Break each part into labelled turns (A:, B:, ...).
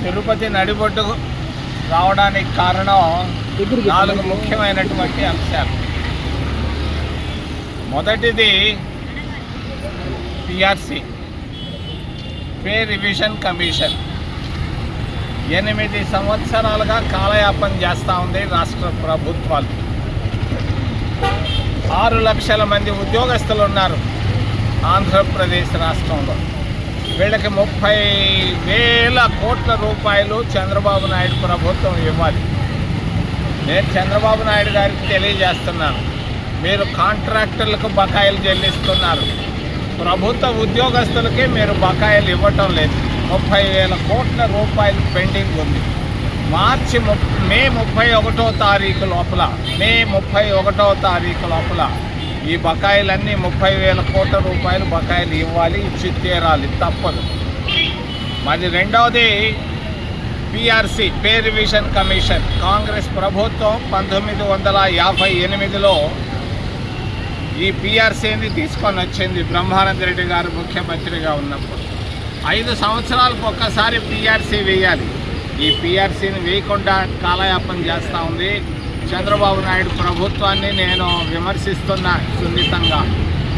A: తిరుపతి నడిబొడ్డు రావడానికి కారణం 4 ముఖ్యమైనటువంటి అంశాలు. మొదటిది పిఆర్సి, పే రివిజన్ కమిషన్. 8 సంవత్సరాలుగా కాలయాపన చేస్తూ ఉంది రాష్ట్ర ప్రభుత్వాలు. 6 లక్షల మంది ఉద్యోగస్తులు ఉన్నారు ఆంధ్రప్రదేశ్ రాష్ట్రంలో. వీళ్ళకి 30,000 కోట్ల రూపాయలు చంద్రబాబు నాయుడు ప్రభుత్వం ఇవ్వాలి. నేను చంద్రబాబు నాయుడు గారికి తెలియజేస్తున్నాను, మీరు కాంట్రాక్టర్లకు బకాయిలు చెల్లిస్తున్నారు, ప్రభుత్వ ఉద్యోగస్తులకి మీరు బకాయిలు ఇవ్వటం లేదు. 30,000 కోట్ల రూపాయలు పెండింగ్ ఉంది. మే 31వ తారీఖు లోపల ఈ బకాయిలన్నీ 30,000 కోట్ల రూపాయలు బకాయిలు ఇవ్వాలి, ఇచ్చి తీరాలి, తప్పదు. మరి రెండవది PRC, pay revision commission. Congress ప్రభుత్వం 1958లో ఈ పిఆర్సీని తీసుకొని వచ్చింది బ్రహ్మానంద రెడ్డి గారు ముఖ్యమంత్రిగా ఉన్నప్పుడు. 5 సంవత్సరాలకు ఒక్కసారి పిఆర్సీ వేయాలి. ఈ పిఆర్సీని వేయకుండా కాలయాపన చేస్తూ ఉంది చంద్రబాబు నాయుడు ప్రభుత్వాన్ని. నేను విమర్శిస్తున్నా సున్నితంగా.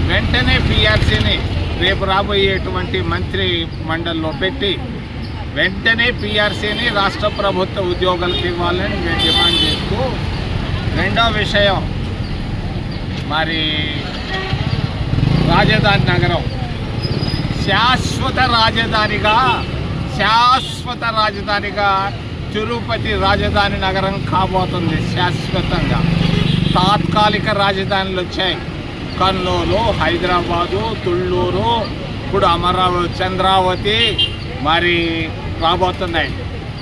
A: వెంటనే పిఆర్సీని రేపు రాబోయేటువంటి మంత్రి మండలిలో పెట్టి వెంటనే పిఆర్సీని రాష్ట్ర ప్రభుత్వ ఉద్యోగులకు ఇవ్వాలని మేము డిమాండ్ చేస్తూ, రెండో విషయం మరి రాజధాని నగరం శాశ్వత రాజధానిగా తిరుపతి రాజధాని నగరం కాబోతుంది. శాశ్వతంగా తాత్కాలిక రాజధానులు వచ్చాయి. కర్నూలు, హైదరాబాదు, తుళ్ళూరు, ఇప్పుడు అమరావతి, చంద్రావతి మరి రాబోతున్నాయి.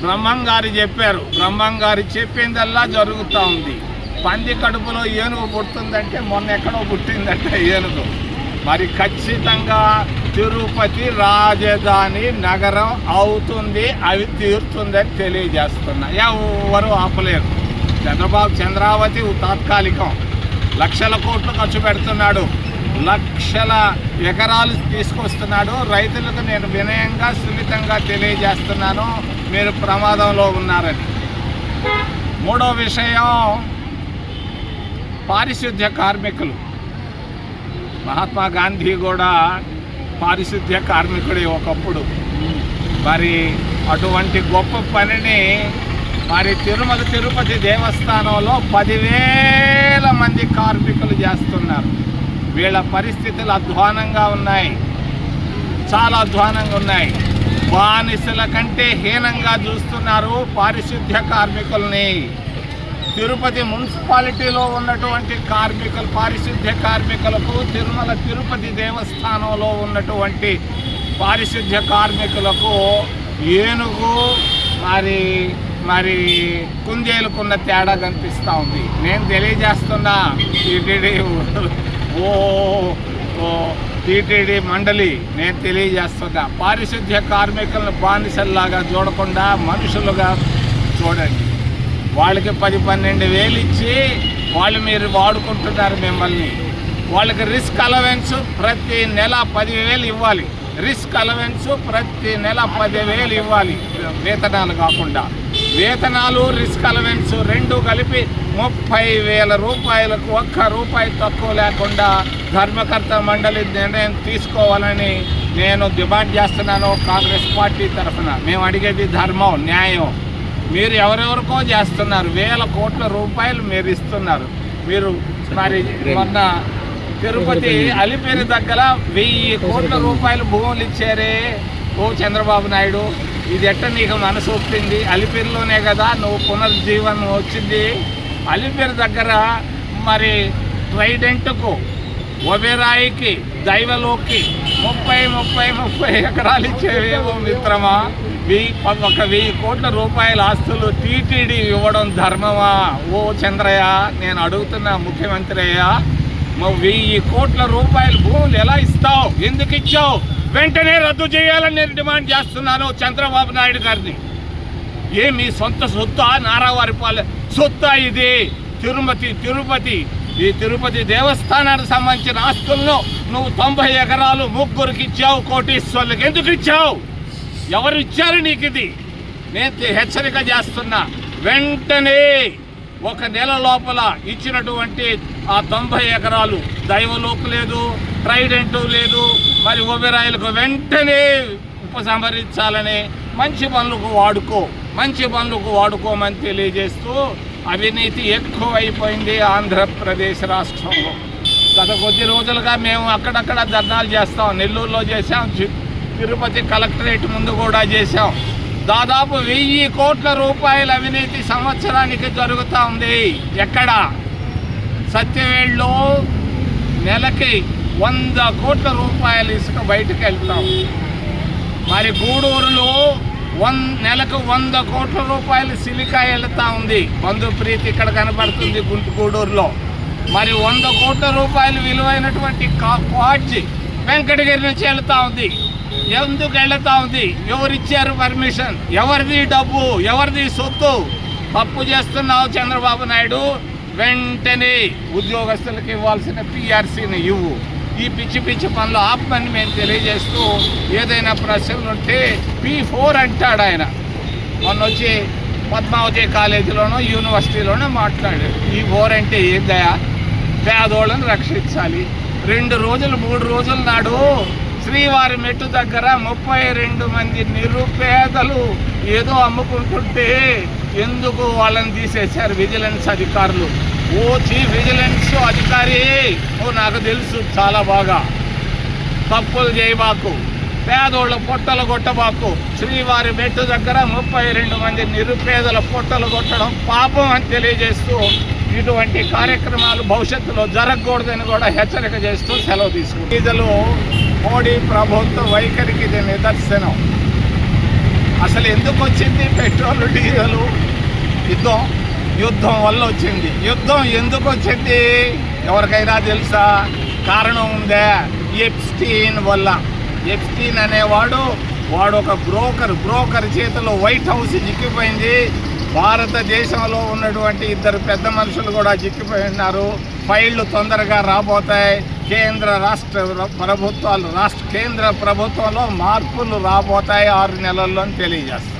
A: బ్రహ్మంగారు చెప్పారు, బ్రహ్మంగారు చెప్పిందల్లా జరుగుతూ ఉంది. పంది కడుపులో ఏనుగు పుడుతుందంటే మొన్న ఎక్కడో పుట్టిందంటే ఏనుగు. మరి ఖచ్చితంగా తిరుపతి రాజధాని నగరం అవుతుంది, అవి తీరుతుందని తెలియజేస్తున్నా. ఎవరు ఆపలేరు. చంద్రావతి తాత్కాలికం, లక్షల కోట్లు ఖర్చు పెడుతున్నాడు, లక్షల ఎకరాలు తీసుకొస్తున్నాడు. రైతులకు నేను వినయంగా సున్నితంగా తెలియజేస్తున్నాను, మీరు ప్రమాదంలో ఉన్నారని. మూడో విషయం పారిశుద్ధ్య కార్మికులు. మహాత్మా గాంధీ కూడా పారిశుద్ధ్య కార్మికుడే ఒకప్పుడు. మరి అటువంటి గొప్ప పనిని మరి తిరుపతి దేవస్థానంలో 10,000 మంది కార్మికులు చేస్తున్నారు. వీళ్ళ పరిస్థితులు అధ్వానంగా ఉన్నాయి, చాలా అధ్వానంగా ఉన్నాయి. బానిసల కంటే హీనంగా చూస్తున్నారు పారిశుద్ధ్య కార్మికుల్ని. తిరుపతి మున్సిపాలిటీలో ఉన్నటువంటి పారిశుద్ధ్య కార్మికులకు, తిరుపతి దేవస్థానంలో ఉన్నటువంటి పారిశుద్ధ్య కార్మికులకు ఏనుగు మరి కుందేలుకున్న తేడా కనిపిస్తూ ఉంది. నేను తెలియజేస్తున్నా టీటీడీ మండలి, నేను తెలియజేస్తున్నా, పారిశుద్ధ్య కార్మికులను బానిసల్లాగా చూడకుండా మనుషులుగా చూడండి. వాళ్ళకి 10-12 వేలు ఇచ్చి మీరు వాడుకుంటున్నారు మిమ్మల్ని. వాళ్ళకి రిస్క్ అలవెన్స్ ప్రతి నెల 10,000 ఇవ్వాలి. రిస్క్ అలవెన్స్ ప్రతి నెల 10,000 ఇవ్వాలి, వేతనాలు కాకుండా. వేతనాలు, రిస్క్ అలవెన్స్ రెండు కలిపి 30,000 రూపాయలకు ₹1 తక్కువ లేకుండా ధర్మకర్త మండలి నిర్ణయం తీసుకోవాలని నేను డిమాండ్ చేస్తున్నాను. కాంగ్రెస్ పార్టీ తరఫున మేము అడిగేది ధర్మం, న్యాయం. మీరు ఎవరెవరికో చేస్తున్నారు, ₹1,000 కోట్ల మీరు ఇస్తున్నారు. మీరు మరి మొన్న తిరుపతి అలిపిరి దగ్గర 1,000 కోట్ల భూములు ఇచ్చారే ఓ చంద్రబాబు నాయుడు. ఇది ఎట్ట నీకు మనసు ఒప్పింది? అలిపిరిలోనే కదా నువ్వు పునర్జీవనం వచ్చింది. అలిపిరి దగ్గర మరి ట్రైడెంట్కు, ఒబెరాయికి, దైవలోకి 30 ఎకరాలు ఇచ్చేవేమో మిత్రమా. 1,000 కోట్ల ఆస్తులు టీటీడీ ఇవ్వడం ధర్మమా? ఓ చంద్రయ్య, నేను అడుగుతున్నా ముఖ్యమంత్రి అయ్యా, 1,000 కోట్ల భూములు ఎలా ఇస్తావు? ఎందుకు ఇచ్చావు? వెంటనే రద్దు చేయాలని నేను డిమాండ్ చేస్తున్నాను చంద్రబాబు నాయుడు గారిని. మీ సొంత సొత్తా, నారావారిపాలెం సొత్తా ఇది? తిరుపతి ఈ తిరుపతి దేవస్థానానికి సంబంధించిన ఆస్తులను నువ్వు 90 ఎకరాలు ముగ్గురికి ఇచ్చావు, కోటీశ్వర్లకు ఎందుకు ఇచ్చావు? ఎవరు ఇచ్చారు నీకు ఇది? నేను హెచ్చరిక చేస్తున్నా, వెంటనే 1 నెల లోపల ఇచ్చినటువంటి ఆ 90 ఎకరాలు దైవలోపు లేదు, ట్రైడెంట్ లేదు, మరి ఒబెరాయిలకు వెంటనే ఉపసంహరించాలని మంచి పనులకు వాడుకోమని తెలియజేస్తూ, అవినీతి ఎక్కువైపోయింది ఆంధ్రప్రదేశ్ రాష్ట్రంలో. గత కొద్ది రోజులుగా మేము అక్కడక్కడ ధర్నాలు చేస్తాం. నెల్లూరులో చేసాం, తిరుపతి కలెక్టరేట్ ముందు కూడా చేసాం. దాదాపు 1000 కోట్ల రూపాయల అవినీతి సంవత్సరానికి జరుగుతూ ఉంది. ఎక్కడ? సత్యవేడులో నెలకి 100 కోట్ల రూపాయల ఇసుక బయటకు వెళ్తాం. మరి గూడూరులో నెలకు 100 కోట్ల రూపాయలు సిలికా వెళ్తూ ఉంది. బంధుప్రీతి ఇక్కడ కనపడుతుంది గూడూరులో. మరి 100 కోట్ల రూపాయలు విలువైనటువంటి క్వార్ట్జ్ వెంకటగిరి నుంచి వెళ్తూ ఉంది. ఎందుకు వెళ్తూ ఉంది? ఎవరిచ్చారు పర్మిషన్? ఎవరిది డబ్బు? ఎవరిది సొత్తు? తప్పు చేస్తున్నావు చంద్రబాబు నాయుడు. వెంటనే ఉద్యోగస్తులకు ఇవ్వాల్సిన PRCని ఇవ్వు. ఈ పిచ్చి పనులు ఆపమని మేము తెలియజేస్తూ, ఏదైనా ప్రశ్నలు ఉంటే P4 అంటాడు ఆయన. మొన్న వచ్చి పద్మావతి కాలేజీలోనో యూనివర్సిటీలోనో మాట్లాడాడు. P4 అంటే ఏందయా? పేదోళ్ళని రక్షించాలి. 2 రోజులు 3 రోజుల నాడు శ్రీవారి మెట్టు దగ్గర 32 మంది నిరుపేదలు ఏదో అమ్ముకుంటుంటే ఎందుకు వాళ్ళని తీసేశారు విజిలెన్స్ అధికారులు? ఓ చీఫ్ విజిలెన్స్ అధికారి, నాకు తెలుసు చాలా బాగా, తప్పులు చేయబాకు, పేదోళ్ళ పొట్టలు కొట్టబాకు. శ్రీవారి మెట్టు దగ్గర 32 మంది నిరుపేదల పొట్టలు కొట్టడం పాపం అని తెలియజేస్తూ, ఇటువంటి కార్యక్రమాలు భవిష్యత్తులో జరగకూడదని కూడా హెచ్చరిక చేస్తూ సెలవు తీసుకుంటారు. డీజిల్ మోడీ ప్రభుత్వ వైఖరికి ఇది నిదర్శనం. అసలు ఎందుకు వచ్చింది పెట్రోల్ డీజిల్? యుద్ధం వల్ల వచ్చింది. యుద్ధం ఎందుకు వచ్చింది ఎవరికైనా తెలుసా? కారణం ఉందా? ఎప్స్టీన్ వల్ల. ఎప్స్టీన్ అనేవాడు ఒక బ్రోకర్ చేతిలో వైట్ హౌస్ చిక్కిపోయింది. భారతదేశంలో ఉన్నటువంటి 2 పెద్ద మనుషులు కూడా చిక్కిపోయి ఉన్నారు. ఫైళ్లు తొందరగా రాబోతాయి. కేంద్ర ప్రభుత్వంలో మార్పులు రాబోతాయి 6 నెలల్లో అని తెలియజేస్తారు.